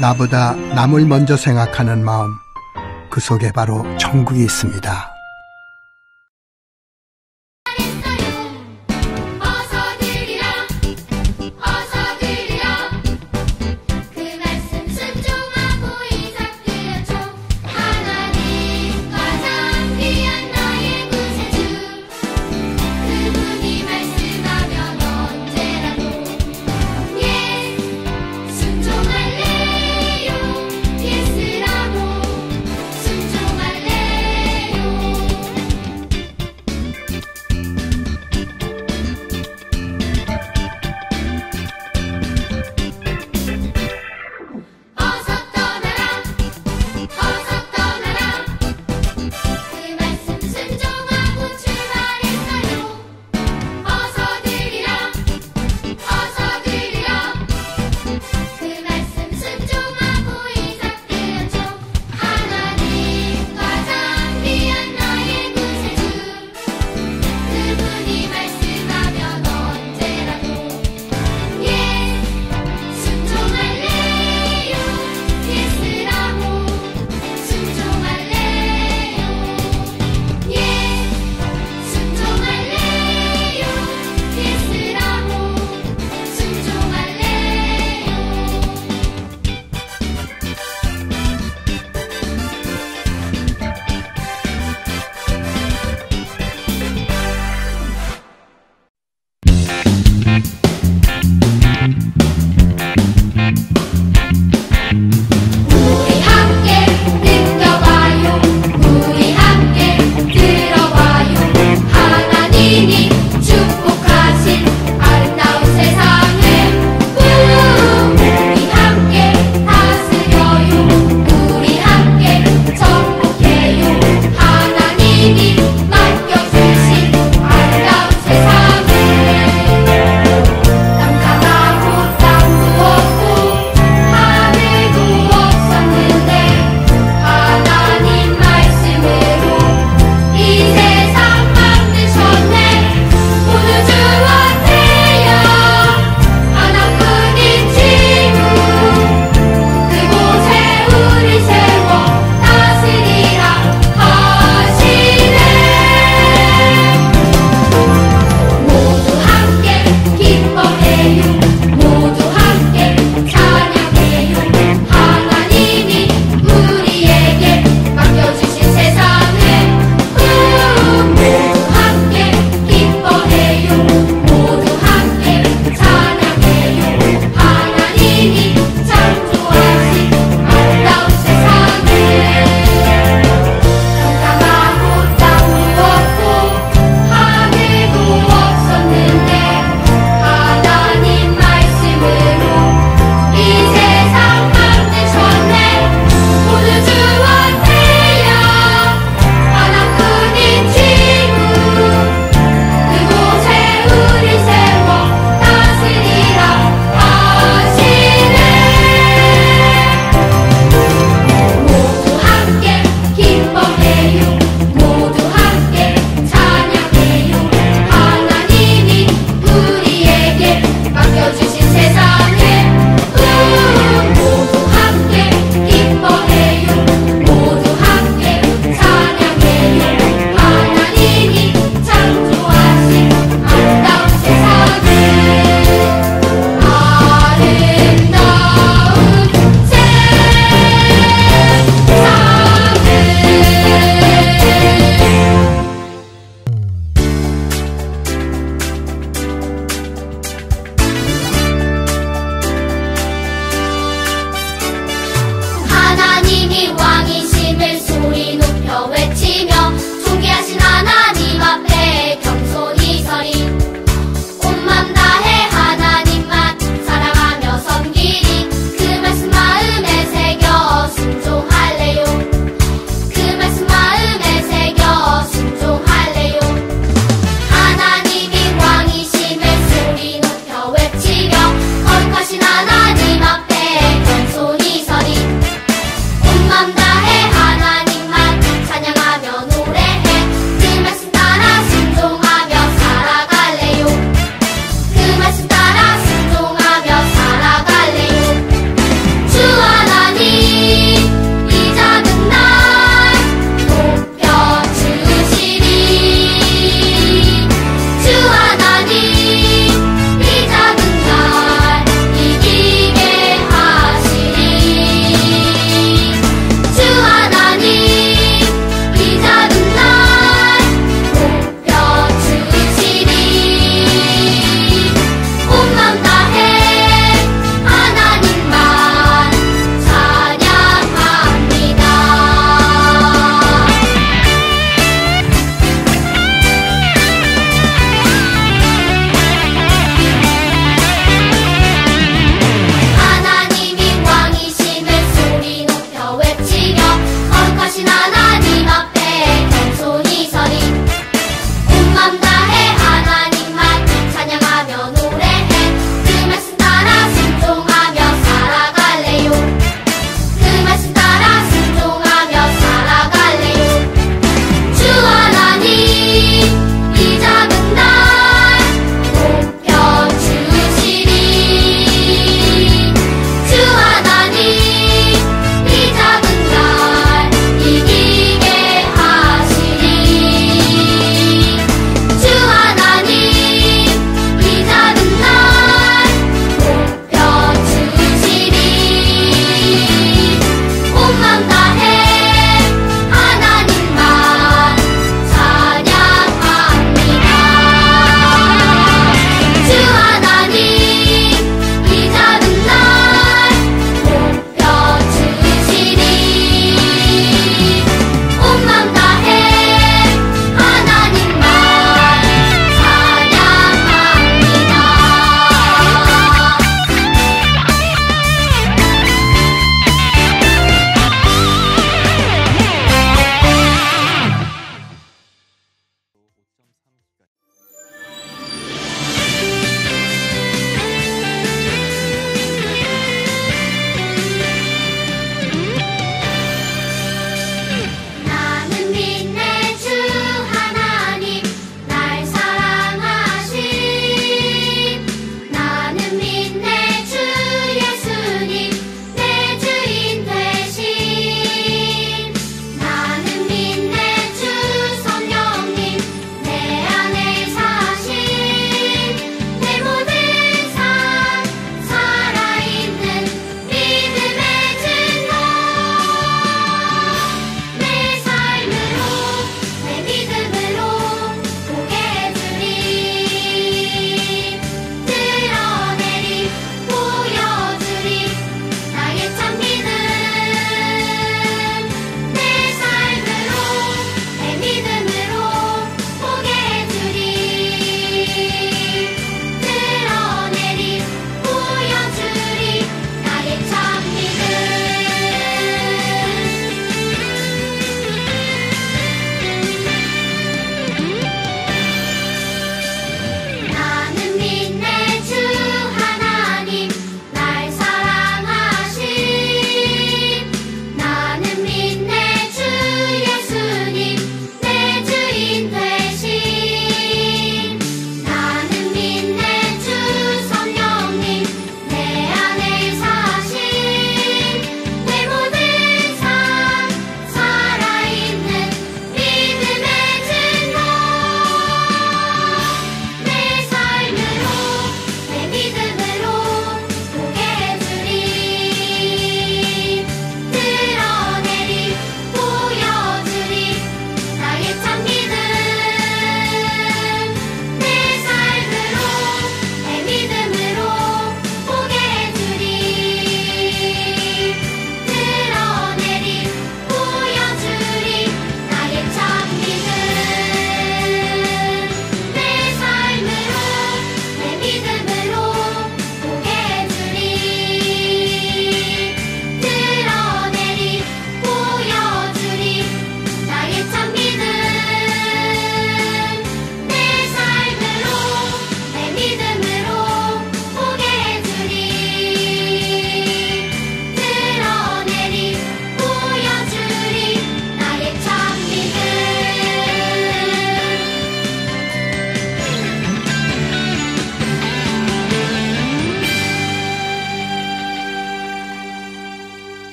나보다 남을 먼저 생각하는 마음, 그 속에 바로 천국이 있습니다. 순종할래요.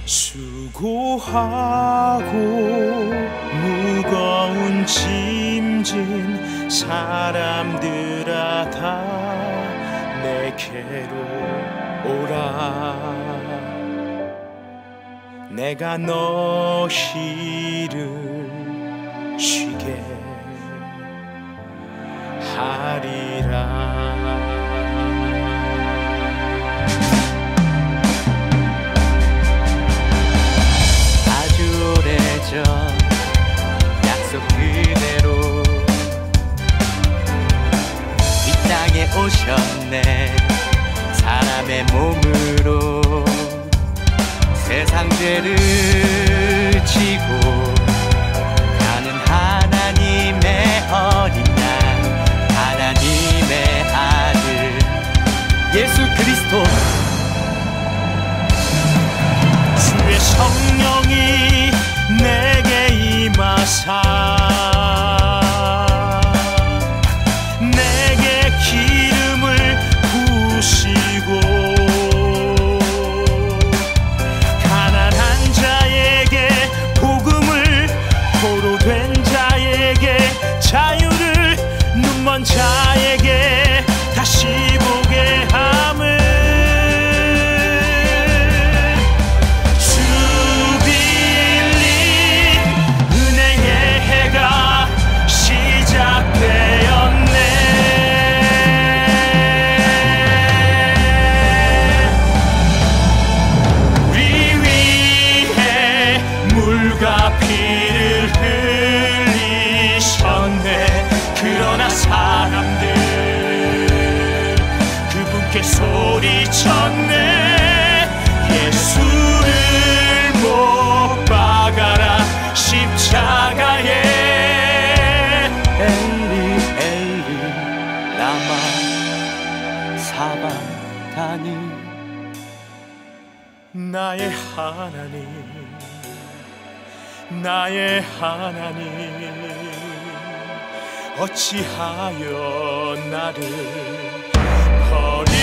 수고하고 무거운 짐진 사람들아 다 내게로 오라. 내가 너희를 쉬게 하리라. 약속 그대로 이 땅에 오셨네. 사람의 몸으로 세상 죄를 지고 가는 하나님의 어린 양, 하나님의 아들 예수 그리스도. 주의 성령이 내게 임하사 내게 기름을 부으시고 가난한 자에게 복음을, 포로된 자에게 자유를, 눈먼 자에게 다시 보게 함을 소리쳤네. 예수를 못 박아라 십자가에. 엘리 엘리 라마 사바타니. 나의 하나님, 나의 하나님, 어찌하여 나를 버리셨나이까.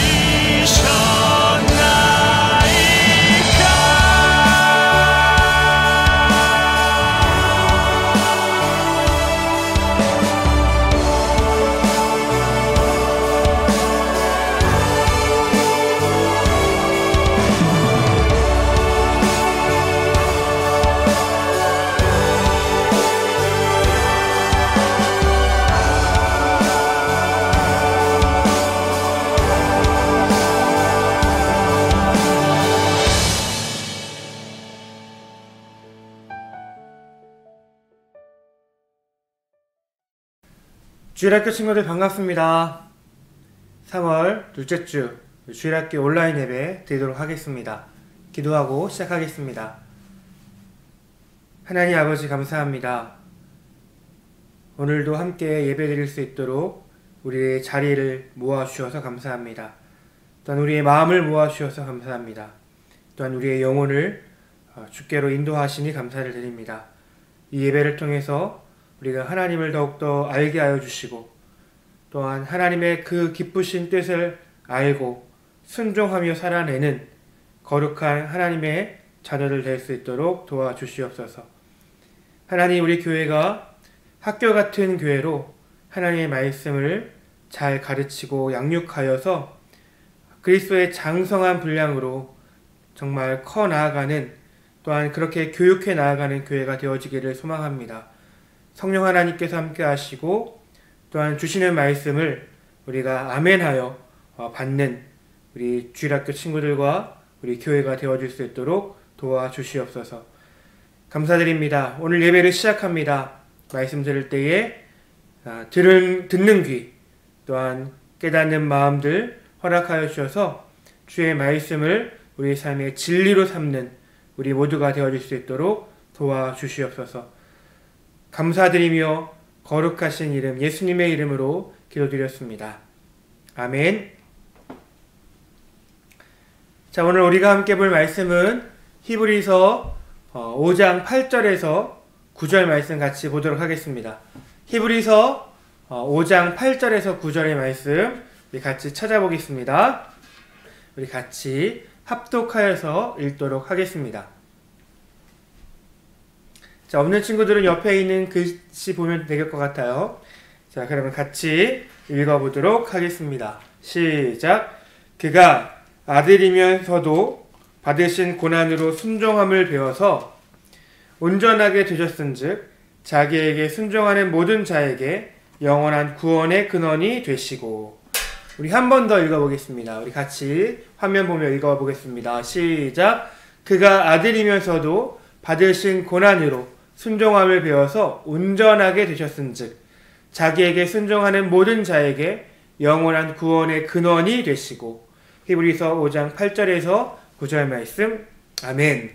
주일학교 친구들 반갑습니다. 3월 둘째 주 주일학교 온라인 예배 드리도록 하겠습니다. 기도하고 시작하겠습니다. 하나님 아버지 감사합니다. 오늘도 함께 예배 드릴 수 있도록 우리의 자리를 모아주셔서 감사합니다. 또한 우리의 마음을 모아주셔서 감사합니다. 또한 우리의 영혼을 주께로 인도하시니 감사를 드립니다. 이 예배를 통해서 우리가 하나님을 더욱더 알게 하여 주시고 또한 하나님의 그 기쁘신 뜻을 알고 순종하며 살아내는 거룩한 하나님의 자녀들 될 수 있도록 도와주시옵소서. 하나님, 우리 교회가 학교 같은 교회로 하나님의 말씀을 잘 가르치고 양육하여서 그리스도의 장성한 분량으로 정말 커 나아가는, 또한 그렇게 교육해 나아가는 교회가 되어지기를 소망합니다. 성령 하나님께서 함께 하시고 또한 주시는 말씀을 우리가 아멘하여 받는 우리 주일학교 친구들과 우리 교회가 되어줄 수 있도록 도와주시옵소서. 감사드립니다. 오늘 예배를 시작합니다. 말씀 들을 때에 듣는 귀, 또한 깨닫는 마음들 허락하여 주셔서 주의 말씀을 우리 삶의 진리로 삼는 우리 모두가 되어줄 수 있도록 도와주시옵소서. 감사드리며 거룩하신 이름 예수님의 이름으로 기도드렸습니다. 아멘. 자, 오늘 우리가 함께 볼 말씀은 히브리서 5장 8절에서 9절 말씀 같이 보도록 하겠습니다. 히브리서 5장 8절에서 9절의 말씀 우리 같이 찾아보겠습니다. 우리 같이 합독하여서 읽도록 하겠습니다. 자, 없는 친구들은 옆에 있는 글씨 보면 될 것 같아요. 자, 그러면 같이 읽어보도록 하겠습니다. 시작. 그가 아들이면서도 받으신 고난으로 순종함을 배워서 온전하게 되셨은즉 자기에게 순종하는 모든 자에게 영원한 구원의 근원이 되시고. 우리 한 번 더 읽어보겠습니다. 우리 같이 화면 보며 읽어보겠습니다. 시작. 그가 아들이면서도 받으신 고난으로 순종함을 배워서 온전하게 되셨은즉 자기에게 순종하는 모든 자에게 영원한 구원의 근원이 되시고. 히브리서 5장 8절에서 9절 말씀. 아멘.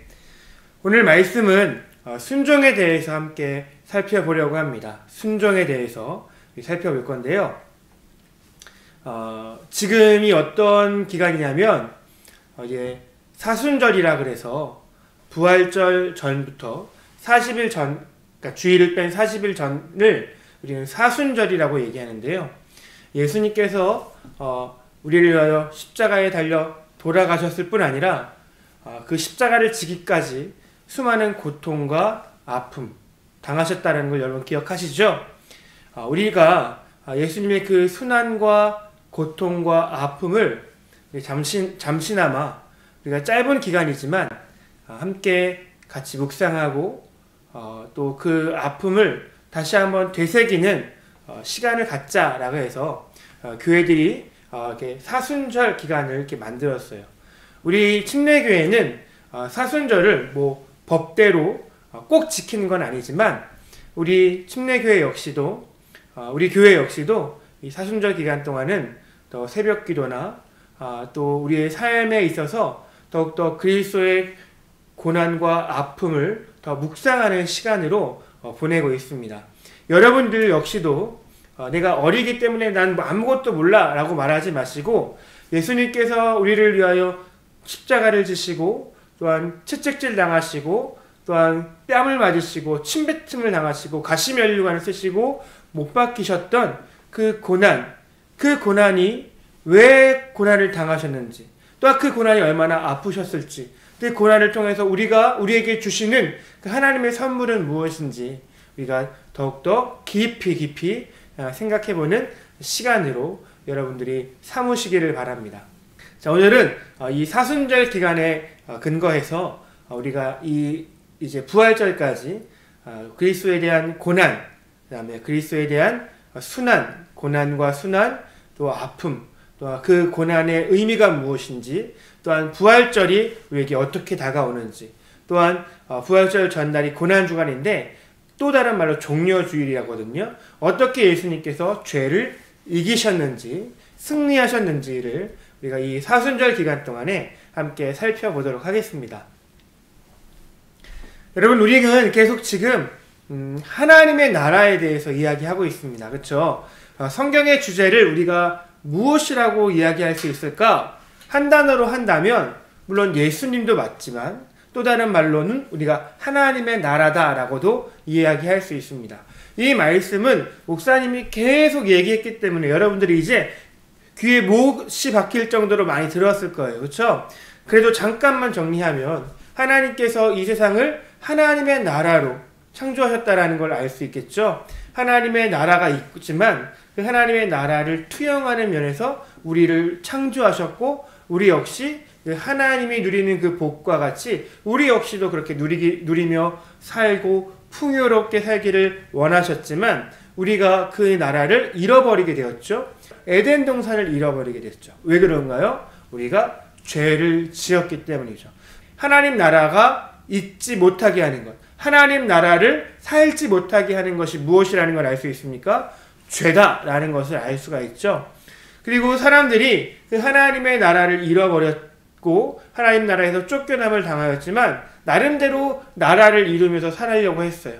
오늘 말씀은 순종에 대해서 함께 살펴보려고 합니다. 순종에 대해서 살펴볼 건데요. 지금이 어떤 기간이냐면 이제 사순절이라 그래서 부활절 전부터 40일 전, 그러니까 주일을 뺀 40일 전을 우리는 사순절이라고 얘기하는데요. 예수님께서 우리를 위하여 십자가에 달려 돌아가셨을 뿐 아니라 그 십자가를 지기까지 수많은 고통과 아픔 당하셨다는 걸 여러분 기억하시죠? 우리가 예수님의 그 순환과 고통과 아픔을 잠시나마 우리가 짧은 기간이지만 함께 같이 묵상하고 또 그 아픔을 다시 한번 되새기는 시간을 갖자라고 해서 교회들이 이렇게 사순절 기간을 이렇게 만들었어요. 우리 침례교회는 사순절을 뭐 법대로 꼭 지키는 건 아니지만 우리 침례교회 역시도 우리 교회 역시도 이 사순절 기간 동안은 더 새벽 기도나 또 우리의 삶에 있어서 더욱더 그리스도의 고난과 아픔을 더 묵상하는 시간으로 보내고 있습니다. 여러분들 역시도 내가 어리기 때문에 난 아무것도 몰라 라고 말하지 마시고 예수님께서 우리를 위하여 십자가를 지시고 또한 채찍질 당하시고 또한 뺨을 맞으시고 침뱉음을 당하시고 가시면류관을 쓰시고 못 박히셨던 그 고난, 그 고난이 왜 고난을 당하셨는지 또한 그 고난이 얼마나 아프셨을지 그 고난을 통해서 우리에게 주시는 그 하나님의 선물은 무엇인지 우리가 더욱더 깊이 생각해보는 시간으로 여러분들이 삼으시기를 바랍니다. 자, 오늘은 이 사순절 기간에 근거해서 우리가 이제 부활절까지 그리스도에 대한 고난, 그 다음에 그리스도에 대한 순환, 고난과 순환, 또 아픔, 또 그 고난의 의미가 무엇인지, 또한 부활절이 우리에게 어떻게 다가오는지, 또한 부활절 전날이 고난주간인데 또 다른 말로 종려주일이라거든요. 어떻게 예수님께서 죄를 이기셨는지, 승리하셨는지를 우리가 이 사순절 기간 동안에 함께 살펴보도록 하겠습니다. 여러분, 우리는 계속 지금 하나님의 나라에 대해서 이야기하고 있습니다. 그렇죠? 성경의 주제를 우리가 무엇이라고 이야기할 수 있을까? 한 단어로 한다면 물론 예수님도 맞지만 또 다른 말로는 우리가 하나님의 나라다라고도 이야기할 수 있습니다. 이 말씀은 목사님이 계속 얘기했기 때문에 여러분들이 이제 귀에 못이 박힐 정도로 많이 들었을 거예요. 그렇죠? 그래도 잠깐만 정리하면 하나님께서 이 세상을 하나님의 나라로 창조하셨다라는 걸 알 수 있겠죠? 하나님의 나라가 있지만 그 하나님의 나라를 투영하는 면에서 우리를 창조하셨고 우리 역시 하나님이 누리는 그 복과 같이 우리 역시도 그렇게 누리며 살고 풍요롭게 살기를 원하셨지만 우리가 그 나라를 잃어버리게 되었죠. 에덴 동산을 잃어버리게 됐죠. 왜 그런가요? 우리가 죄를 지었기 때문이죠. 하나님 나라가 있지 못하게 하는 것, 하나님 나라를 살지 못하게 하는 것이 무엇이라는 걸 알 수 있습니까? 죄다라는 것을 알 수가 있죠. 그리고 사람들이 그 하나님의 나라를 잃어버렸고 하나님 나라에서 쫓겨남을 당하였지만 나름대로 나라를 이루면서 살려고 했어요.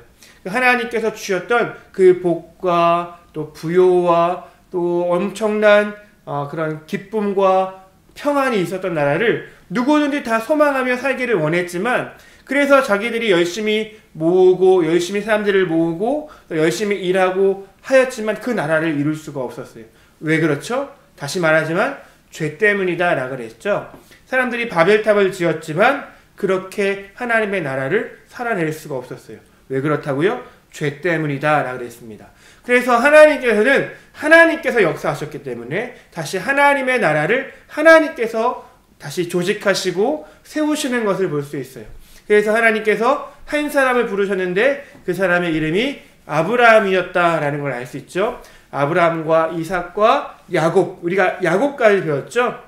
하나님께서 주셨던 그 복과 또 부요와 또 엄청난 그런 기쁨과 평안이 있었던 나라를 누구든지 다 소망하며 살기를 원했지만 그래서 자기들이 열심히 모으고 열심히 사람들을 모으고 열심히 일하고 하였지만 그 나라를 이룰 수가 없었어요. 왜 그렇죠? 다시 말하지만 죄 때문이다 라고 그랬죠. 사람들이 바벨탑을 지었지만 그렇게 하나님의 나라를 살아낼 수가 없었어요. 왜 그렇다고요? 죄 때문이다 라고 그랬습니다. 그래서 하나님께서는 하나님께서 역사하셨기 때문에 다시 하나님의 나라를 하나님께서 다시 조직하시고 세우시는 것을 볼 수 있어요. 그래서 하나님께서 한 사람을 부르셨는데 그 사람의 이름이 아브라함이었다라는 걸 알 수 있죠. 아브라함과 이삭과 야곱, 우리가 야곱까지 배웠죠.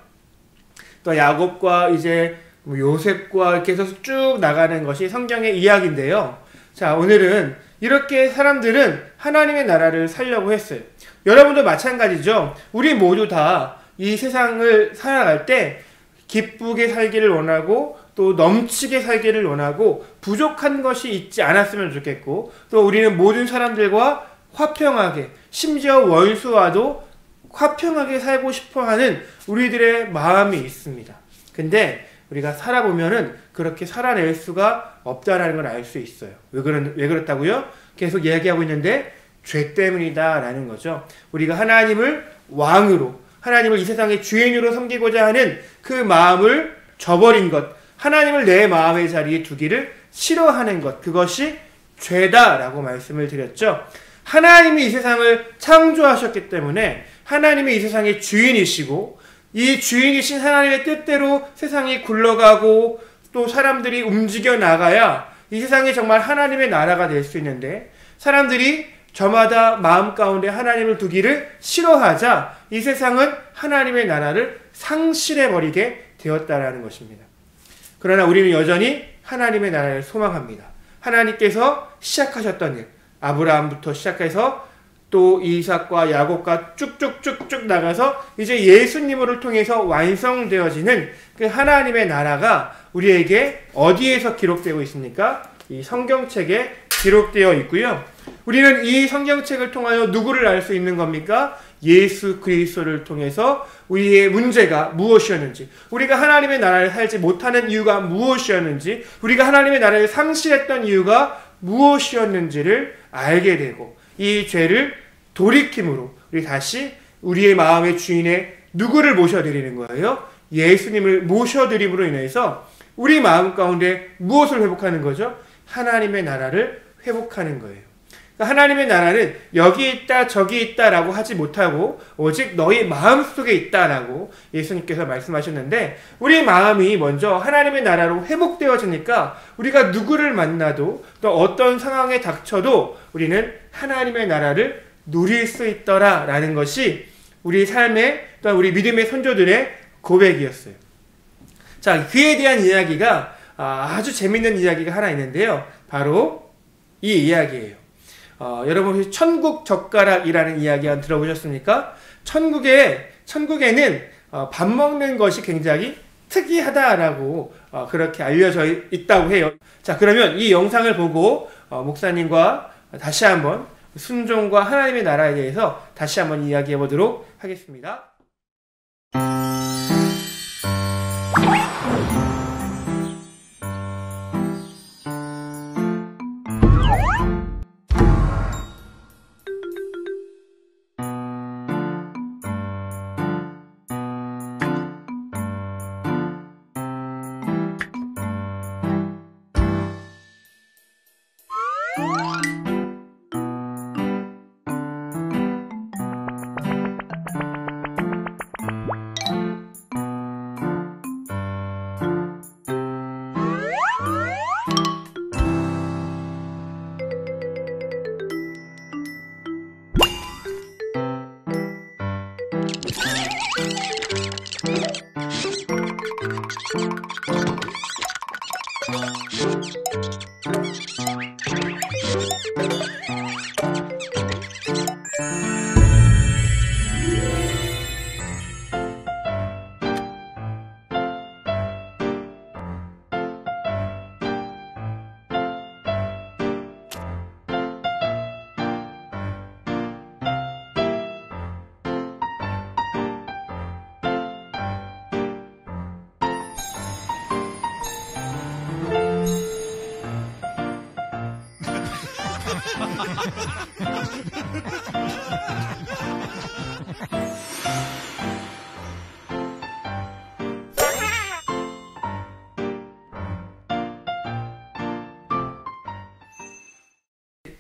또 야곱과 이제 요셉과 이렇게 해서 쭉 나가는 것이 성경의 이야기인데요. 자, 오늘은 이렇게 사람들은 하나님의 나라를 살려고 했어요. 여러분도 마찬가지죠. 우리 모두 다 이 세상을 살아갈 때 기쁘게 살기를 원하고 또 넘치게 살기를 원하고 부족한 것이 있지 않았으면 좋겠고 또 우리는 모든 사람들과 화평하게 심지어 원수와도 화평하게 살고 싶어하는 우리들의 마음이 있습니다. 근데 우리가 살아보면은 그렇게 살아낼 수가 없다라는 걸 알 수 있어요. 왜 그렇다고요? 계속 이야기하고 있는데 죄 때문이다 라는 거죠. 우리가 하나님을 왕으로 하나님을 이 세상의 주인으로 섬기고자 하는 그 마음을 저버린 것, 하나님을 내 마음의 자리에 두기를 싫어하는 것, 그것이 죄다라고 말씀을 드렸죠. 하나님이 이 세상을 창조하셨기 때문에 하나님이 이 세상의 주인이시고 이 주인이신 하나님의 뜻대로 세상이 굴러가고 또 사람들이 움직여 나가야 이 세상이 정말 하나님의 나라가 될 수 있는데 사람들이 저마다 마음 가운데 하나님을 두기를 싫어하자 이 세상은 하나님의 나라를 상실해버리게 되었다라는 것입니다. 그러나 우리는 여전히 하나님의 나라를 소망합니다. 하나님께서 시작하셨던 일, 아브라함부터 시작해서 또 이삭과 야곱과 쭉쭉쭉쭉 나가서 이제 예수님을 통해서 완성되어지는 그 하나님의 나라가 우리에게 어디에서 기록되고 있습니까? 이 성경책에 기록되어 있고요. 우리는 이 성경책을 통하여 누구를 알 수 있는 겁니까? 예수 그리스도를 통해서 우리의 문제가 무엇이었는지, 우리가 하나님의 나라를 살지 못하는 이유가 무엇이었는지, 우리가 하나님의 나라를 상실했던 이유가 무엇이었는지를 알게 되고 이 죄를 돌이킴으로 우리 다시 우리의 마음의 주인에 누구를 모셔드리는 거예요? 예수님을 모셔드림으로 인해서 우리 마음 가운데 무엇을 회복하는 거죠? 하나님의 나라를 회복하는 거예요. 그러니까 하나님의 나라는 여기 있다 저기 있다라고 하지 못하고 오직 너희 마음속에 있다라고 예수님께서 말씀하셨는데 우리 마음이 먼저 하나님의 나라로 회복되어지니까 우리가 누구를 만나도 또 어떤 상황에 닥쳐도 우리는 하나님의 나라를 누릴 수 있더라라는 것이 우리 삶의 또 우리 믿음의 선조들의 고백이었어요. 자, 그에 대한 이야기가 아주 재밌는 이야기가 하나 있는데요. 바로 이 이야기예요. 여러분 혹시 천국 젓가락이라는 이야기 한번 들어보셨습니까? 천국에는 밥 먹는 것이 굉장히 특이하다라고 그렇게 알려져 있다고 해요. 자, 그러면 이 영상을 보고 목사님과 다시 한번 순종과 하나님의 나라에 대해서 다시 한번 이야기해 보도록 하겠습니다.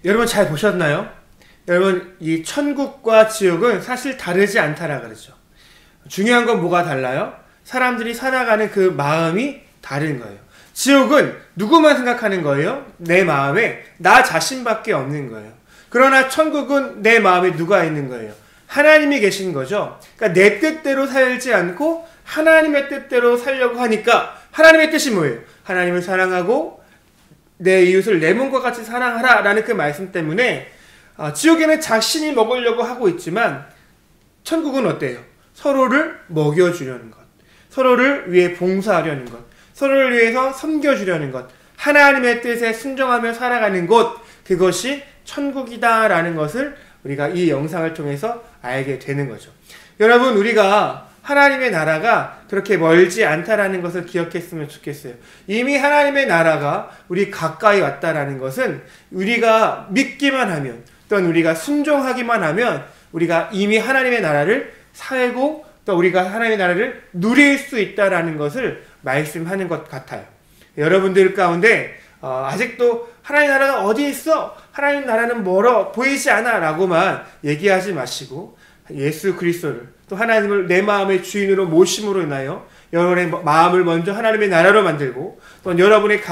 여러분 잘 보셨나요? 여러분 이 천국과 지옥은 사실 다르지 않다라 그러죠. 중요한 건 뭐가 달라요? 사람들이 살아가는 그 마음이 다른 거예요. 지옥은 누구만 생각하는 거예요? 내 마음에 나 자신밖에 없는 거예요. 그러나 천국은 내 마음에 누가 있는 거예요? 하나님이 계신 거죠. 그러니까 내 뜻대로 살지 않고 하나님의 뜻대로 살려고 하니까 하나님의 뜻이 뭐예요? 하나님을 사랑하고 내 이웃을 내 몸과 같이 사랑하라 라는 그 말씀 때문에 지옥에는 자신이 먹으려고 하고 있지만 천국은 어때요? 서로를 먹여주려는 것, 서로를 위해 봉사하려는 것, 서로를 위해서 섬겨주려는 것, 하나님의 뜻에 순종하며 살아가는 곳, 그것이 천국이다라는 것을 우리가 이 영상을 통해서 알게 되는 거죠. 여러분, 우리가 하나님의 나라가 그렇게 멀지 않다라는 것을 기억했으면 좋겠어요. 이미 하나님의 나라가 우리 가까이 왔다라는 것은 우리가 믿기만 하면, 또는 우리가 순종하기만 하면 우리가 이미 하나님의 나라를 살고 또 우리가 하나님의 나라를 누릴 수 있다라는 것을 말씀하는 것 같아요. 여러분들 가운데 아직도 하나님의 나라가 어디 있어? 하나님의 나라는 멀어 보이지 않아 라고만 얘기하지 마시고 예수 그리스도를 또 하나님을 내 마음의 주인으로 모심으로 인하여 여러분의 마음을 먼저 하나님의 나라로 만들고 또 여러분의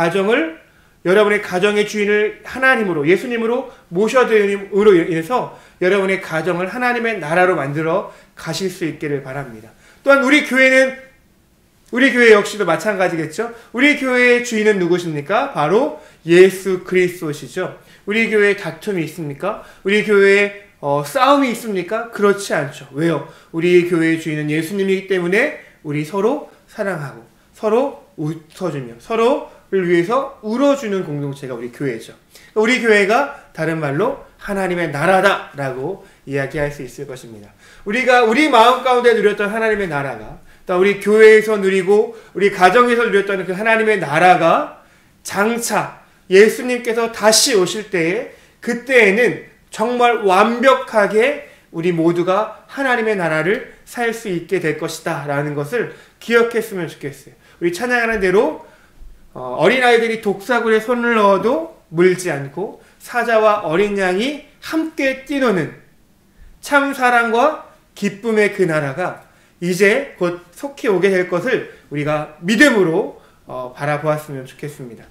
가정의 주인을 하나님으로 예수님으로 모셔드림으로 인해서 여러분의 가정을 하나님의 나라로 만들어 가실 수 있기를 바랍니다. 또한 우리 교회 역시도 마찬가지겠죠. 우리 교회의 주인은 누구십니까? 바로 예수 그리스도시죠. 우리 교회에 다툼이 있습니까? 우리 교회에 싸움이 있습니까? 그렇지 않죠. 왜요? 우리 교회의 주인은 예수님이기 때문에 우리 서로 사랑하고 서로 웃어주며 서로를 위해서 울어주는 공동체가 우리 교회죠. 우리 교회가 다른 말로 하나님의 나라다라고 이야기할 수 있을 것입니다. 우리가 우리 마음 가운데 누렸던 하나님의 나라가 또 우리 교회에서 누리고 우리 가정에서 누렸던 그 하나님의 나라가 장차 예수님께서 다시 오실 때에 그때에는 정말 완벽하게 우리 모두가 하나님의 나라를 살 수 있게 될 것이다 라는 것을 기억했으면 좋겠어요. 우리 찬양하는 대로 어린아이들이 독사굴에 손을 넣어도 물지 않고 사자와 어린 양이 함께 뛰노는 참 사랑과 기쁨의 그 나라가 이제 곧 속히 오게 될 것을 우리가 믿음으로 바라보았으면 좋겠습니다.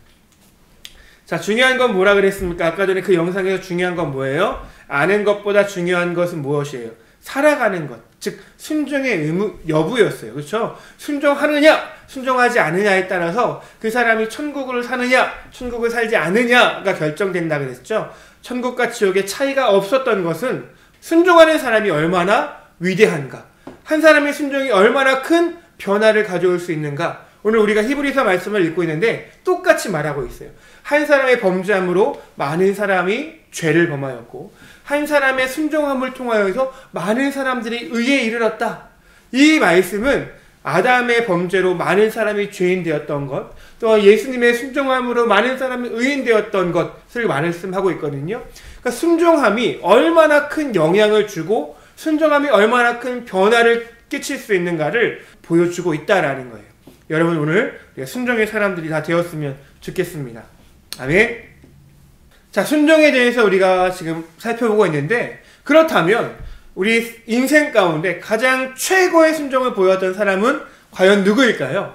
자, 중요한 건 뭐라 그랬습니까? 아까 전에 그 영상에서 중요한 건 뭐예요? 아는 것보다 중요한 것은 무엇이에요? 살아가는 것, 즉 순종의 여부였어요. 그렇죠? 순종하느냐, 순종하지 않느냐에 따라서 그 사람이 천국을 사느냐, 천국을 살지 않느냐가 결정된다 그랬죠. 천국과 지옥의 차이가 없었던 것은 순종하는 사람이 얼마나 위대한가, 한 사람의 순종이 얼마나 큰 변화를 가져올 수 있는가. 오늘 우리가 히브리서 말씀을 읽고 있는데 똑같이 말하고 있어요. 한 사람의 범죄함으로 많은 사람이 죄를 범하였고 한 사람의 순종함을 통하여서 많은 사람들이 의에 이르렀다. 이 말씀은 아담의 범죄로 많은 사람이 죄인 되었던 것, 또 예수님의 순종함으로 많은 사람이 의인 되었던 것을 말씀하고 있거든요. 그러니까 순종함이 얼마나 큰 영향을 주고 순종함이 얼마나 큰 변화를 끼칠 수 있는가를 보여주고 있다라는 거예요. 여러분, 오늘 순종의 사람들이 다 되었으면 좋겠습니다. 아멘. 자, 순종에 대해서 우리가 지금 살펴보고 있는데, 그렇다면 우리 인생 가운데 가장 최고의 순종을 보였던 사람은 과연 누구일까요?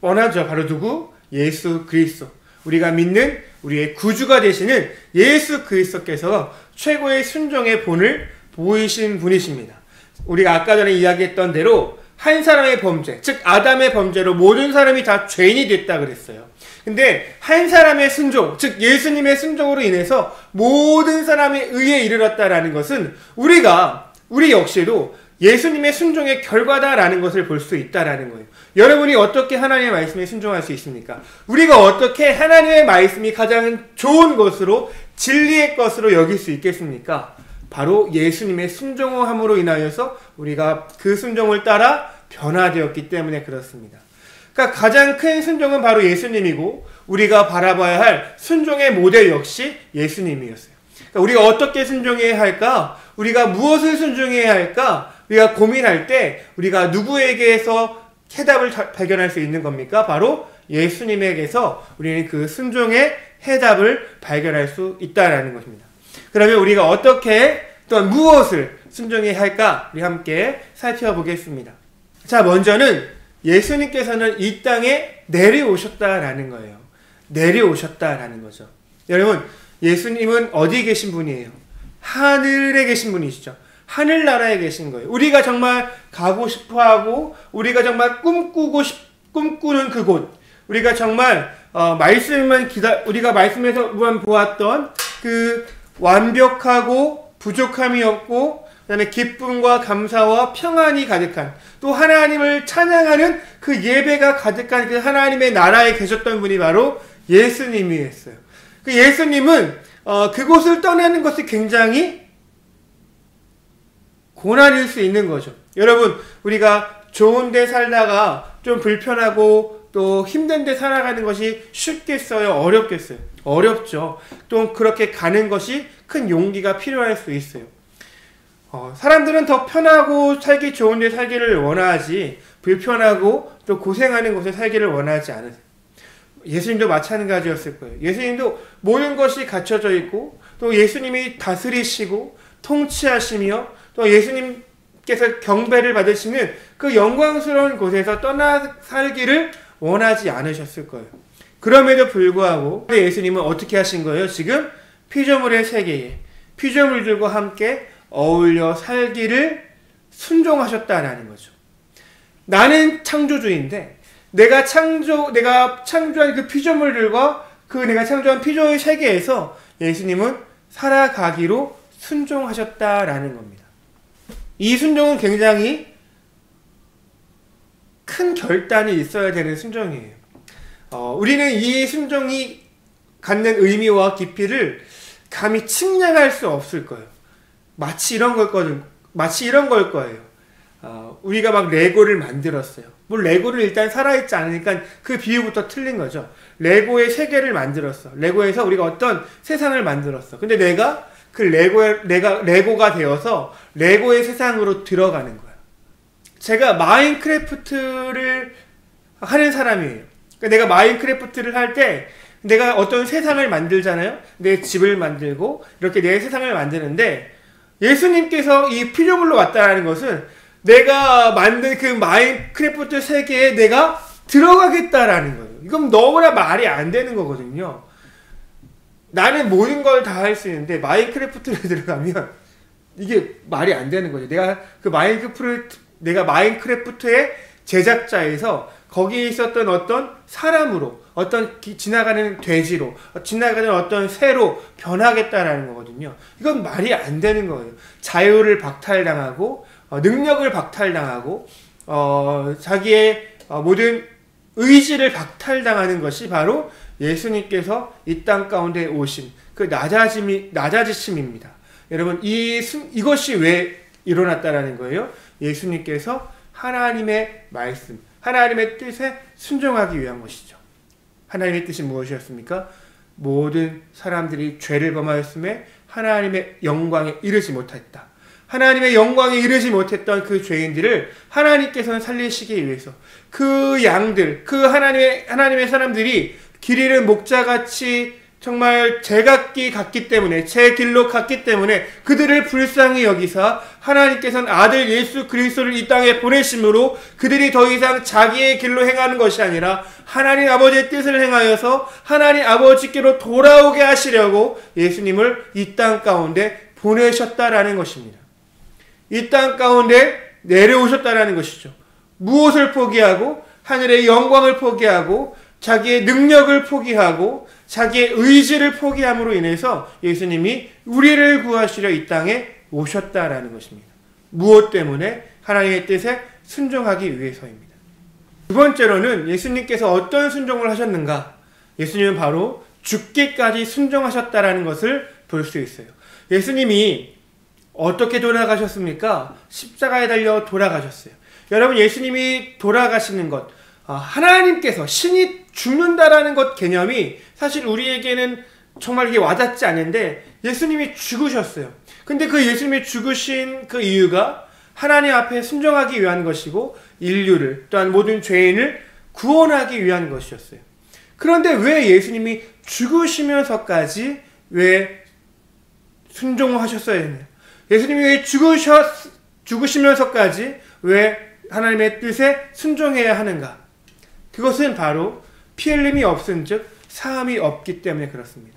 뻔하죠. 바로 누구? 예수 그리스도. 우리가 믿는 우리의 구주가 되시는 예수 그리스도께서 최고의 순종의 본을 보이신 분이십니다. 우리가 아까 전에 이야기했던 대로 한 사람의 범죄, 즉 아담의 범죄로 모든 사람이 다 죄인이 됐다 그랬어요. 근데 한 사람의 순종, 즉 예수님의 순종으로 인해서 모든 사람이 의에 이르렀다라는 것은 우리 역시도 예수님의 순종의 결과다라는 것을 볼 수 있다라는 거예요. 여러분이 어떻게 하나님의 말씀에 순종할 수 있습니까? 우리가 어떻게 하나님의 말씀이 가장 좋은 것으로 진리의 것으로 여길 수 있겠습니까? 바로 예수님의 순종함으로 인하여서 우리가 그 순종을 따라 변화되었기 때문에 그렇습니다. 그러니까 가장 큰 순종은 바로 예수님이고 우리가 바라봐야 할 순종의 모델 역시 예수님이었어요. 그러니까 우리가 어떻게 순종해야 할까? 우리가 무엇을 순종해야 할까? 우리가 고민할 때 우리가 누구에게서 해답을 발견할 수 있는 겁니까? 바로 예수님에게서 우리는 그 순종의 해답을 발견할 수 있다라는 것입니다. 그러면 우리가 어떻게 또한 무엇을 순종해야 할까? 우리 함께 살펴보겠습니다. 자, 먼저는 예수님께서는 이 땅에 내려오셨다라는 거예요. 내려오셨다라는 거죠. 여러분, 예수님은 어디에 계신 분이에요? 하늘에 계신 분이시죠. 하늘나라에 계신 거예요. 우리가 정말 가고 싶어하고 우리가 정말 꿈꾸는 그곳, 우리가 정말 우리가 말씀에서만 보았던 그 완벽하고 부족함이 없고 그다음에 기쁨과 감사와 평안이 가득한, 또 하나님을 찬양하는 그 예배가 가득한 그 하나님의 나라에 계셨던 분이 바로 예수님이었어요. 그 예수님은 그곳을 떠나는 것이 굉장히 고난일 수 있는 거죠. 여러분, 우리가 좋은 데 살다가 좀 불편하고 또 힘든 데 살아가는 것이 쉽겠어요? 어렵겠어요? 어렵죠. 또 그렇게 가는 것이 큰 용기가 필요할 수 있어요. 사람들은 더 편하고 살기 좋은 데 살기를 원하지, 불편하고 또 고생하는 곳에 살기를 원하지 않으세요. 예수님도 마찬가지였을 거예요. 예수님도 모든 것이 갖춰져 있고, 또 예수님이 다스리시고 통치하시며, 또 예수님께서 경배를 받으시는 그 영광스러운 곳에서 떠나 살기를 원하지 않으셨을 거예요. 그럼에도 불구하고 예수님은 어떻게 하신 거예요? 지금 피조물의 세계에 피조물들과 함께 어울려 살기를 순종하셨다라는 거죠. 나는 창조주인데 내가 창조한 그 피조물들과 내가 창조한 피조의 세계에서 예수님은 살아가기로 순종하셨다라는 겁니다. 이 순종은 굉장히 큰 결단이 있어야 되는 순종이에요. 우리는 이 순종이 갖는 의미와 깊이를 감히 측량할 수 없을 거예요. 마치 이런 걸 거예요. 우리가 막 레고를 만들었어요. 레고를 일단 살아있지 않으니까 그 비유부터 틀린 거죠. 레고의 세계를 만들었어. 레고에서 우리가 어떤 세상을 만들었어. 근데 내가 그 레고가 되어서 레고의 세상으로 들어가는 거야. 제가 마인크래프트를 하는 사람이에요. 그러니까 내가 마인크래프트를 할 때 내가 어떤 세상을 만들잖아요. 내 집을 만들고 이렇게 내 세상을 만드는데, 예수님께서 이 피조물로 왔다라는 것은 내가 만든 그 마인크래프트 세계에 내가 들어가겠다라는 거예요. 이건 너무나 말이 안 되는 거거든요. 나는 모든 걸 다 할 수 있는데 마인크래프트에 들어가면 이게 말이 안 되는 거죠. 내가 마인크래프트의 제작자에서 거기에 있었던 어떤 사람으로, 어떤 지나가는 돼지로, 지나가는 어떤 새로 변하겠다라는 거거든요. 이건 말이 안 되는 거예요. 자유를 박탈당하고 능력을 박탈당하고 자기의 모든 의지를 박탈당하는 것이 바로 예수님께서 이 땅 가운데 오신 그 낮아지심입니다. 여러분, 이것이 왜 일어났다라는 거예요? 예수님께서 하나님의 말씀, 하나님의 뜻에 순종하기 위한 것이죠. 하나님의 뜻이 무엇이었습니까? 모든 사람들이 죄를 범하였음에 하나님의 영광에 이르지 못했다. 하나님의 영광에 이르지 못했던 그 죄인들을 하나님께서는 살리시기 위해서 그 양들, 그 하나님의 사람들이 길 잃은 목자같이 정말 제 길로 갔기 때문에 그들을 불쌍히 여기사 하나님께서는 아들 예수 그리스도를 이 땅에 보내심으로 그들이 더 이상 자기의 길로 행하는 것이 아니라 하나님 아버지의 뜻을 행하여서 하나님 아버지께로 돌아오게 하시려고 예수님을 이 땅 가운데 보내셨다라는 것입니다. 이 땅 가운데 내려오셨다라는 것이죠. 무엇을 포기하고? 하늘의 영광을 포기하고 자기의 능력을 포기하고 자기의 의지를 포기함으로 인해서 예수님이 우리를 구하시려 이 땅에 오셨다라는 것입니다. 무엇 때문에? 하나님의 뜻에 순종하기 위해서입니다. 두 번째로는 예수님께서 어떤 순종을 하셨는가? 예수님은 바로 죽기까지 순종하셨다라는 것을 볼 수 있어요. 예수님이 어떻게 돌아가셨습니까? 십자가에 달려 돌아가셨어요. 여러분, 예수님이 돌아가시는 것, 하나님께서 신이 죽는다라는 것 개념이 사실 우리에게는 정말 이게 와닿지 않는데 예수님이 죽으셨어요. 근데 그 예수님이 죽으신 그 이유가 하나님 앞에 순종하기 위한 것이고 인류를, 또한 모든 죄인을 구원하기 위한 것이었어요. 그런데 왜 예수님이 죽으시면서까지 왜 순종하셨어야 했냐? 예수님이 왜 죽으시면서까지 왜 하나님의 뜻에 순종해야 하는가? 그것은 바로 피 흘림이 없은즉 사함이 없기 때문에 그렇습니다.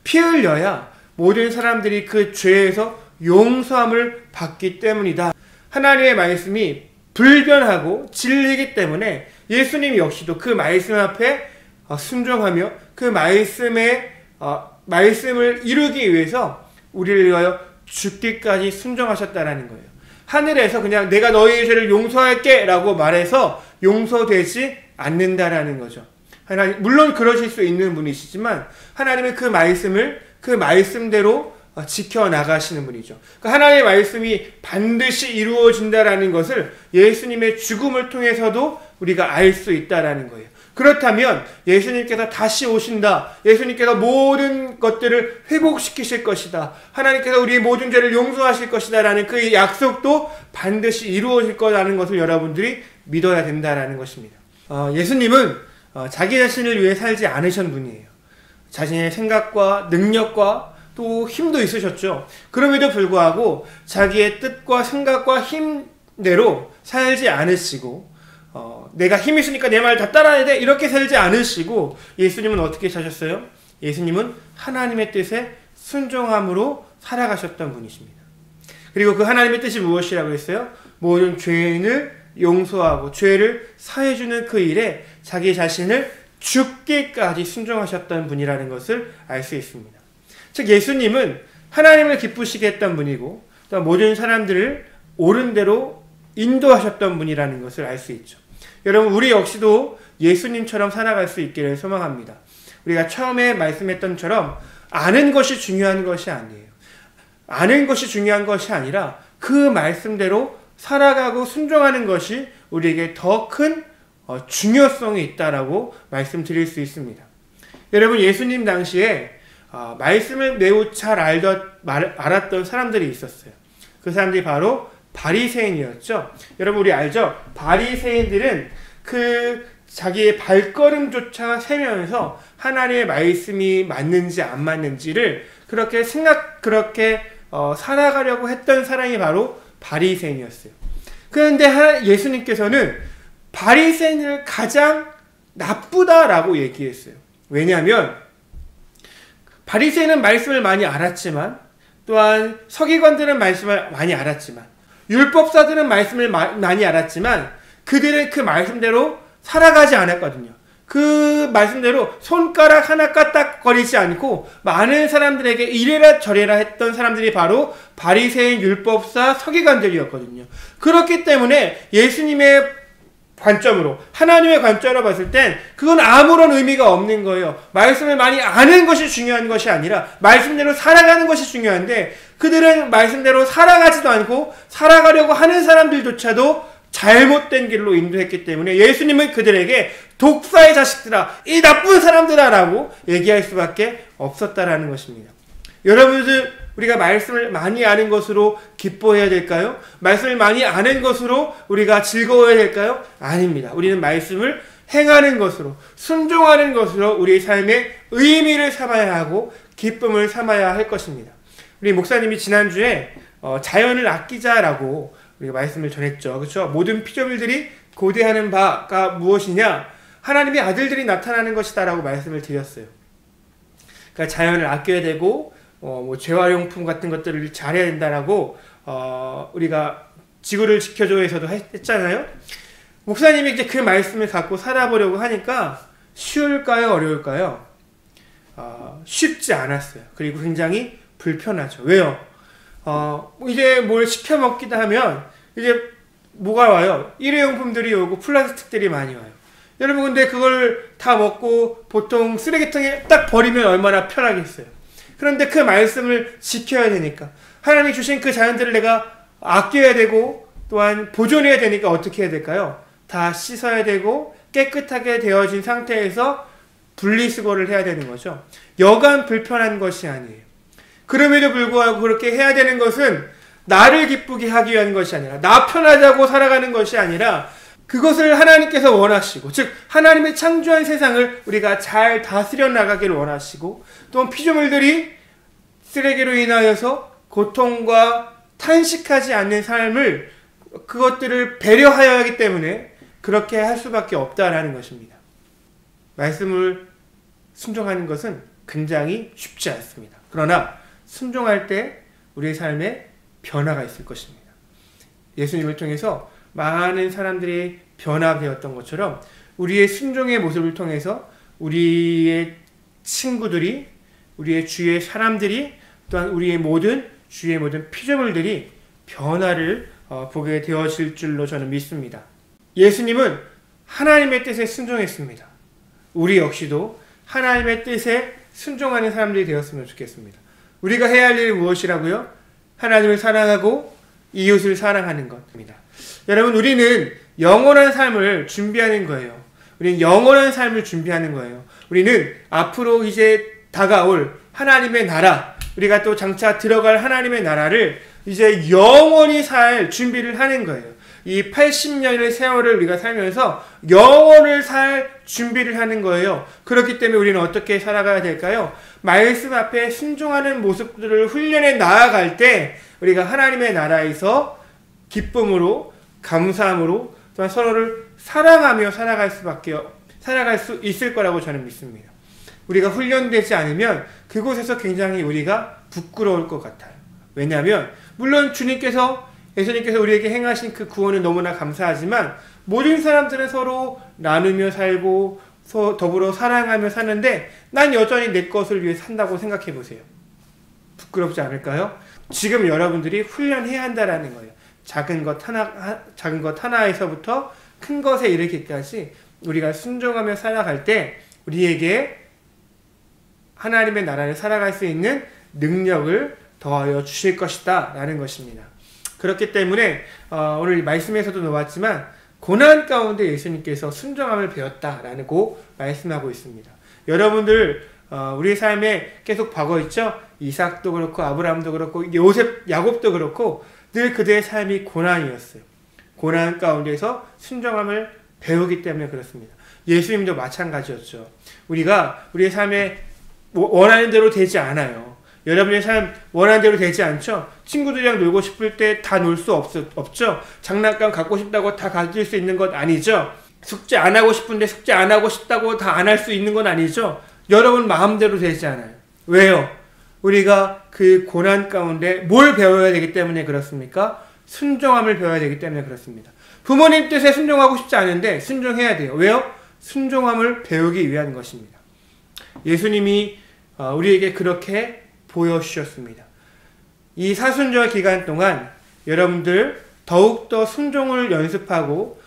피 흘려야 모든 사람들이 그 죄에서 용서함을 받기 때문이다. 하나님의 말씀이 불변하고 진리이기 때문에 예수님 역시도 그 말씀 앞에 순종하며 그 말씀을 이루기 위해서 우리를 위하여 죽기까지 순종하셨다라는 거예요. 하늘에서 그냥 내가 너희의 죄를 용서할게 라고 말해서 용서되지 않는다라는 거죠. 하나님, 물론 그러실 수 있는 분이시지만 하나님은 그 말씀을 그 말씀대로 지켜나가시는 분이죠. 그러니까 하나님의 말씀이 반드시 이루어진다라는 것을 예수님의 죽음을 통해서도 우리가 알 수 있다라는 거예요. 그렇다면 예수님께서 다시 오신다. 예수님께서 모든 것들을 회복시키실 것이다. 하나님께서 우리의 모든 죄를 용서하실 것이다 라는 그 약속도 반드시 이루어질 거라는 것을 여러분들이 믿어야 된다라는 것입니다. 예수님은 자기 자신을 위해 살지 않으신 분이에요. 자신의 생각과 능력과 또 힘도 있으셨죠. 그럼에도 불구하고 자기의 뜻과 생각과 힘대로 살지 않으시고 내가 힘이 있으니까 내 말 다 따라야 돼 이렇게 살지 않으시고 예수님은 어떻게 사셨어요? 예수님은 하나님의 뜻에 순종함으로 살아가셨던 분이십니다. 그리고 그 하나님의 뜻이 무엇이라고 했어요? 모든 죄인을 용서하고 죄를 사해주는 그 일에 자기 자신을 죽기까지 순종하셨던 분이라는 것을 알 수 있습니다. 즉 예수님은 하나님을 기쁘시게 했던 분이고 또 모든 사람들을 옳은 대로 인도하셨던 분이라는 것을 알 수 있죠. 여러분 우리 역시도 예수님처럼 살아갈 수 있기를 소망합니다. 우리가 처음에 말씀했던 것처럼 아는 것이 중요한 것이 아니에요. 아는 것이 중요한 것이 아니라 그 말씀대로 살아가고 순종하는 것이 우리에게 더 큰 중요성이 있다라고 말씀드릴 수 있습니다. 여러분 예수님 당시에 말씀을 매우 잘 알았던 사람들이 있었어요. 그 사람들이 바로 바리새인이었죠. 여러분 우리 알죠? 바리새인들은 그 자기의 발걸음조차 세면서 하나님의 말씀이 맞는지 안 맞는지를 그렇게 살아가려고 했던 사람이 바로 바리새인이었어요. 그런데 예수님께서는 바리새인을 가장 나쁘다라고 얘기했어요. 왜냐하면 바리새인은 말씀을 많이 알았지만 또한 서기관들은 말씀을 많이 알았지만 율법사들은 말씀을 많이 알았지만 그들은 그 말씀대로 살아가지 않았거든요. 그 말씀대로 손가락 하나 까딱거리지 않고 많은 사람들에게 이래라 저래라 했던 사람들이 바로 바리새인, 율법사, 서기관들이었거든요. 그렇기 때문에 예수님의 관점으로 하나님의 관점으로 봤을 땐 그건 아무런 의미가 없는 거예요. 말씀을 많이 아는 것이 중요한 것이 아니라 말씀대로 살아가는 것이 중요한데 그들은 말씀대로 살아가지도 않고 살아가려고 하는 사람들조차도 잘못된 길로 인도했기 때문에 예수님은 그들에게 독사의 자식들아, 이 나쁜 사람들아 라고 얘기할 수밖에 없었다라는 것입니다. 여러분들 우리가 말씀을 많이 아는 것으로 기뻐해야 될까요? 말씀을 많이 아는 것으로 우리가 즐거워해야 될까요? 아닙니다. 우리는 말씀을 행하는 것으로 순종하는 것으로 우리의 삶의 의미를 삼아야 하고 기쁨을 삼아야 할 것입니다. 우리 목사님이 지난주에 자연을 아끼자라고 우리가 말씀을 전했죠. 그렇죠? 모든 피조물들이 고대하는 바가 무엇이냐? 하나님의 아들들이 나타나는 것이다라고 말씀을 드렸어요. 그러니까 자연을 아껴야 되고 재활용품 같은 것들을 잘해야 된다라고 우리가 지구를 지켜줘에서도 했잖아요. 목사님이 이제 그 말씀을 갖고 살아보려고 하니까 쉬울까요? 어려울까요? 쉽지 않았어요. 그리고 굉장히 불편하죠. 왜요? 이제 뭘 시켜 먹기도 하면 이제 뭐가 와요? 일회용품들이 오고 플라스틱들이 많이 와요. 여러분 근데 그걸 다 먹고 보통 쓰레기통에 딱 버리면 얼마나 편하겠어요. 그런데 그 말씀을 지켜야 되니까 하나님이 주신 그 자연들을 내가 아껴야 되고 또한 보존해야 되니까 어떻게 해야 될까요? 다 씻어야 되고 깨끗하게 되어진 상태에서 분리수거를 해야 되는 거죠. 여간 불편한 것이 아니에요. 그럼에도 불구하고 그렇게 해야 되는 것은 나를 기쁘게 하기 위한 것이 아니라 나 편하자고 살아가는 것이 아니라 그것을 하나님께서 원하시고, 즉 하나님의 창조한 세상을 우리가 잘 다스려 나가기를 원하시고, 또 피조물들이 쓰레기로 인하여서 고통과 탄식하지 않는 삶을, 그것들을 배려하여야 하기 때문에 그렇게 할 수밖에 없다라는 것입니다. 말씀을 순종하는 것은 굉장히 쉽지 않습니다. 그러나 순종할 때 우리의 삶에 변화가 있을 것입니다. 예수님을 통해서 많은 사람들이 변화되었던 것처럼 우리의 순종의 모습을 통해서 우리의 친구들이, 우리의 주위의 사람들이, 또한 우리의 주위의 모든 피조물들이 변화를 보게 되어질 줄로 저는 믿습니다. 예수님은 하나님의 뜻에 순종했습니다. 우리 역시도 하나님의 뜻에 순종하는 사람들이 되었으면 좋겠습니다. 우리가 해야 할 일이 무엇이라고요? 하나님을 사랑하고 이웃을 사랑하는 것입니다. 여러분, 우리는 영원한 삶을 준비하는 거예요. 우리는 영원한 삶을 준비하는 거예요. 우리는 앞으로 이제 다가올 하나님의 나라, 우리가 또 장차 들어갈 하나님의 나라를 이제 영원히 살 준비를 하는 거예요. 이 80년의 세월을 우리가 살면서 영원을 살 준비를 하는 거예요. 그렇기 때문에 우리는 어떻게 살아가야 될까요? 말씀 앞에 순종하는 모습들을 훈련해 나아갈 때 우리가 하나님의 나라에서 기쁨으로, 감사함으로, 또한 서로를 사랑하며 살아갈 수 있을 거라고 저는 믿습니다. 우리가 훈련되지 않으면 그곳에서 굉장히 우리가 부끄러울 것 같아요. 왜냐하면 물론 예수님께서 우리에게 행하신 그 구원은 너무나 감사하지만 모든 사람들은 서로 나누며 살고 더불어 사랑하며 사는데 난 여전히 내 것을 위해 산다고 생각해 보세요. 부끄럽지 않을까요? 지금 여러분들이 훈련해야 한다라는 거예요. 작은 것 하나에서부터 큰 것에 이르기까지 우리가 순종하며 살아갈 때 우리에게 하나님의 나라를 살아갈 수 있는 능력을 더하여 주실 것이다 라는 것입니다. 그렇기 때문에 오늘 말씀에서도 나왔지만 고난 가운데 예수님께서 순종함을 배웠다라고 말씀하고 있습니다. 여러분들 우리 삶에 계속 과거 있죠? 이삭도 그렇고 아브라함도 그렇고 야곱도 그렇고 늘 그들의 삶이 고난이었어요. 고난 가운데서 순종함을 배우기 때문에 그렇습니다. 예수님도 마찬가지였죠. 우리가 우리의 삶에 원하는 대로 되지 않아요. 여러분의 삶 원하는 대로 되지 않죠? 친구들이랑 놀고 싶을 때 다 놀 수 없죠? 장난감 갖고 싶다고 다 가질 수 있는 것 아니죠? 숙제 안 하고 싶은데 숙제 안 하고 싶다고 다 안 할 수 있는 건 아니죠? 여러분 마음대로 되지 않아요. 왜요? 우리가 그 고난 가운데 뭘 배워야 되기 때문에 그렇습니까? 순종함을 배워야 되기 때문에 그렇습니다. 부모님 뜻에 순종하고 싶지 않은데 순종해야 돼요. 왜요? 순종함을 배우기 위한 것입니다. 예수님이 우리에게 그렇게 보여주셨습니다. 이 사순절 기간 동안 여러분들 더욱더 순종을 연습하고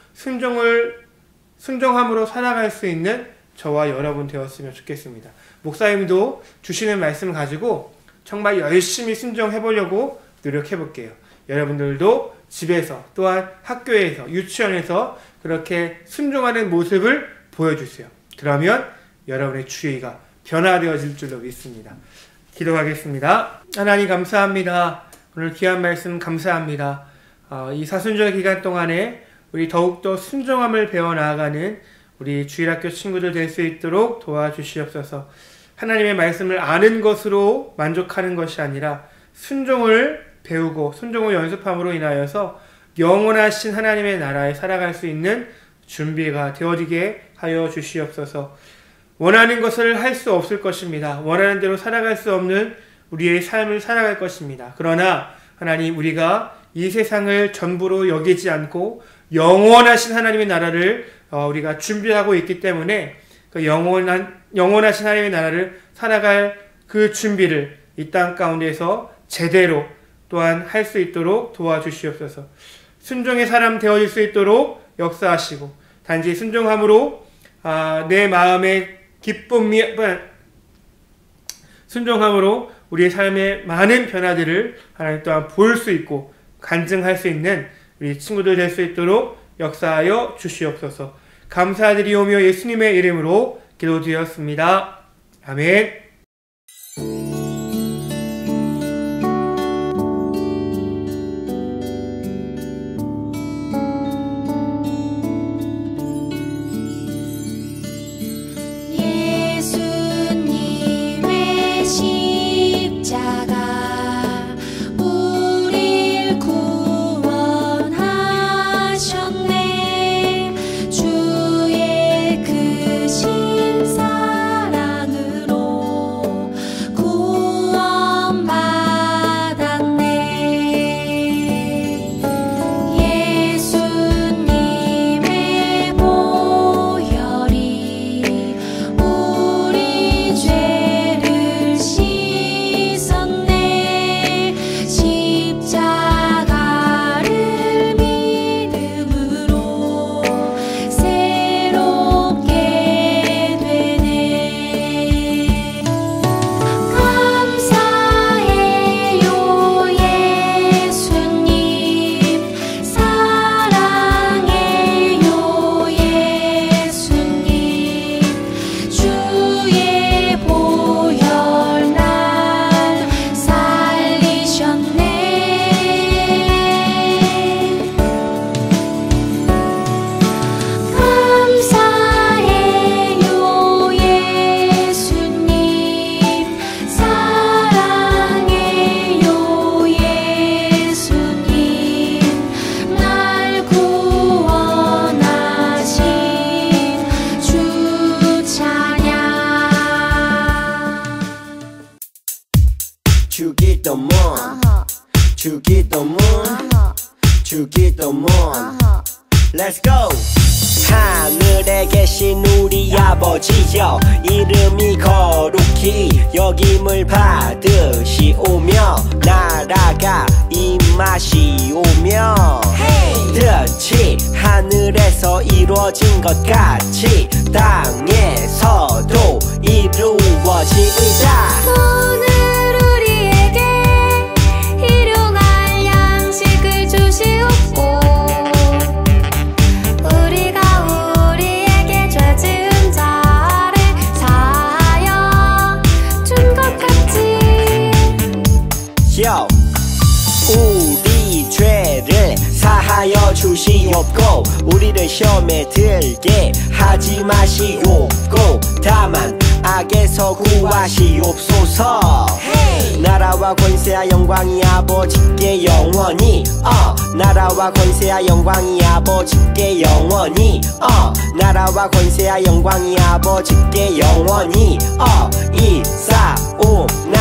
순종함으로 살아갈 수 있는 저와 여러분 되었으면 좋겠습니다. 목사님도 주시는 말씀 가지고 정말 열심히 순종해 보려고 노력해 볼게요. 여러분들도 집에서 또한 학교에서 유치원에서 그렇게 순종하는 모습을 보여주세요. 그러면 여러분의 주의가 변화되어질 줄로 믿습니다. 기도하겠습니다. 하나님 감사합니다. 오늘 귀한 말씀 감사합니다. 이 사순절 기간 동안에 우리 더욱더 순종함을 배워나가는 우리 주일학교 친구들 될 수 있도록 도와주시옵소서. 하나님의 말씀을 아는 것으로 만족하는 것이 아니라 순종을 배우고 순종을 연습함으로 인하여서 영원하신 하나님의 나라에 살아갈 수 있는 준비가 되어지게 하여 주시옵소서. 원하는 것을 할 수 없을 것입니다. 원하는 대로 살아갈 수 없는 우리의 삶을 살아갈 것입니다. 그러나 하나님, 우리가 이 세상을 전부로 여기지 않고 영원하신 하나님의 나라를 우리가 준비하고 있기 때문에 그 영원하신 하나님의 나라를 살아갈 그 준비를 이 땅 가운데서 제대로 또한 할 수 있도록 도와주시옵소서. 순종의 사람 되어질 수 있도록 역사하시고, 단지 순종함으로 내 마음의 기쁨이 순종함으로 우리의 삶의 많은 변화들을 하나님 또한 볼 수 있고 간증할 수 있는 우리 친구들 될 수 있도록 역사하여 주시옵소서. 감사드리오며 예수님의 이름으로 기도드렸습니다. 아멘. 주기도문 주기도문 주기도문 Let's go! 하늘에 계신 우리 아버지여 이름이 거룩히 여김을 받으시오며 나라가 임하시오며 뜻이 하늘에서 이루어진 것 같이 땅에서도 이루어지이다. 오늘 우리에게 일용할 양식을 주시옵고 우리가 우리에게 죄 지은 자를 사하여 준 것 같이 우리 죄를 사하여 주시옵고 우리를 시험에 들게 하지 마시옵고 다만 악에서 구하시옵소서. 나라와 권세와 영광이 아버지께 영원히 나라와 권세와 영광이 아버지께 영원히 나라와 권세와 영광이 아버지께 영원히 이사오나이다.